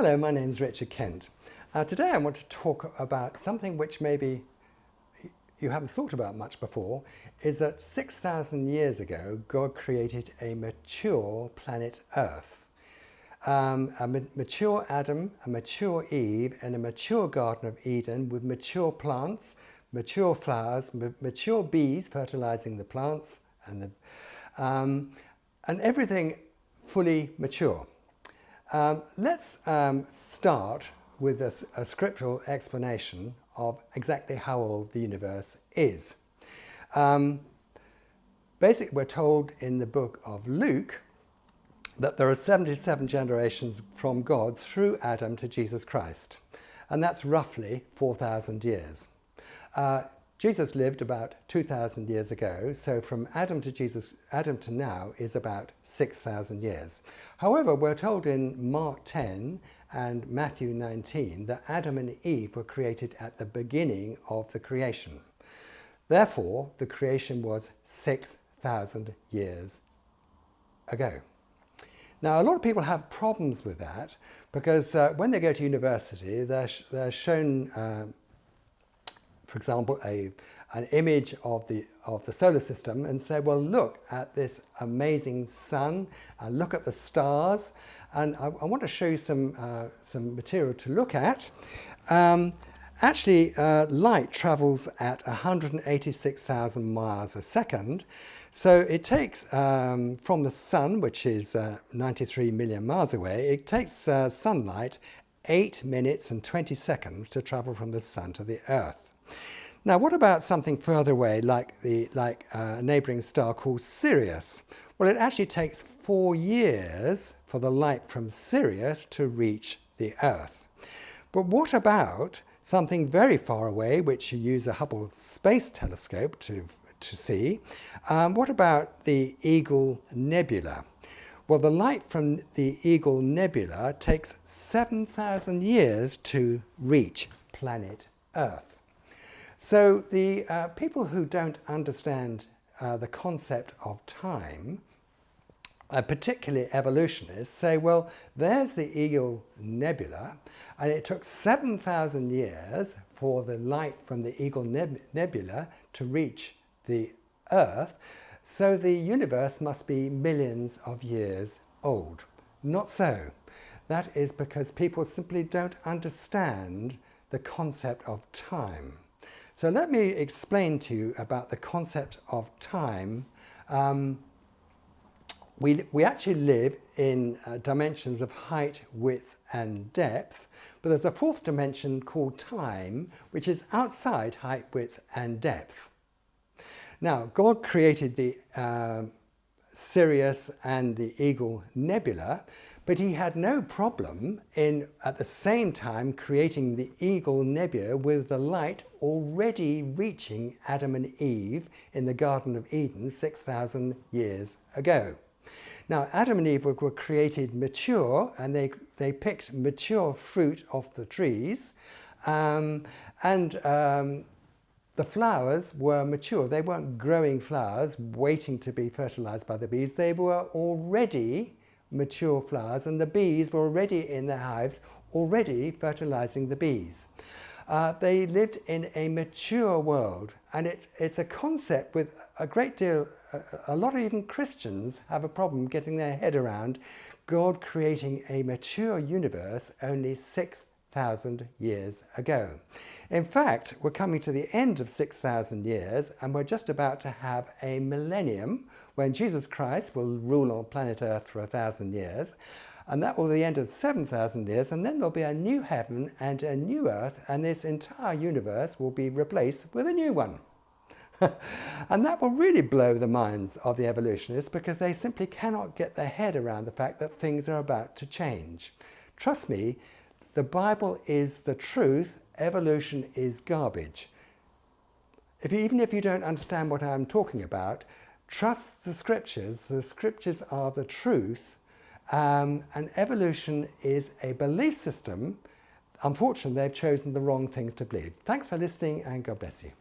Hello, my name's Richard Kent. Today I want to talk about something which maybe you haven't thought about much before, is that 6,000 years ago God created a mature planet Earth. Mature Adam, a mature Eve, and a mature Garden of Eden with mature plants, mature flowers, mature bees fertilizing the plants, and everything fully mature. Let's start with a scriptural explanation of exactly how old the universe is. Basically, we're told in the book of Luke that there are 77 generations from God through Adam to Jesus Christ, and that's roughly 4,000 years. Jesus lived about 2,000 years ago, so from Adam to now is about 6,000 years. However, we're told in Mark 10 and Matthew 19 that Adam and Eve were created at the beginning of the creation. Therefore, the creation was 6,000 years ago. Now, a lot of people have problems with that because when they go to university, they're shown for example, an image of the solar system and say, well, look at this amazing sun, and look at the stars. And I want to show you some material to look at. Actually, light travels at 186,000 miles a second. So it takes, from the sun, which is 93 million miles away, it takes sunlight 8 minutes and 20 seconds to travel from the sun to the Earth. Now, what about something further away, like a neighbouring star called Sirius? Well, it actually takes 4 years for the light from Sirius to reach the Earth. But what about something very far away, which you use a Hubble Space Telescope to see? What about the Eagle Nebula? Well, the light from the Eagle Nebula takes 7,000 years to reach planet Earth. So the people who don't understand the concept of time, particularly evolutionists, say, well, there's the Eagle Nebula, and it took 7,000 years for the light from the Eagle Nebula to reach the Earth, so the universe must be millions of years old. Not so. That is because people simply don't understand the concept of time. So let me explain to you about the concept of time. We actually live in dimensions of height, width, and depth, but there's a fourth dimension called time, which is outside height, width, and depth. Now, God created the Sirius and the Eagle Nebula, but he had no problem in, at the same time, creating the Eagle Nebula with the light already reaching Adam and Eve in the Garden of Eden 6,000 years ago. Now, Adam and Eve were created mature, and they picked mature fruit off the trees, the flowers were mature. They weren't growing flowers waiting to be fertilized by the bees. They were already mature flowers, and the bees were already in their hives, already fertilizing the bees. They lived in a mature world, and it's a concept with a lot of even Christians have a problem getting their head around God creating a mature universe only 6,000 years ago. In fact, we're coming to the end of 6,000 years, and we're just about to have a millennium when Jesus Christ will rule on planet Earth for 1,000 years, and that will be the end of 7,000 years, and then there'll be a new heaven and a new earth, and this entire universe will be replaced with a new one. And that will really blow the minds of the evolutionists, because they simply cannot get their head around the fact that things are about to change. Trust me, the Bible is the truth, evolution is garbage. Even if you don't understand what I'm talking about, trust the scriptures are the truth, and evolution is a belief system. Unfortunately, they've chosen the wrong things to believe. Thanks for listening, and God bless you.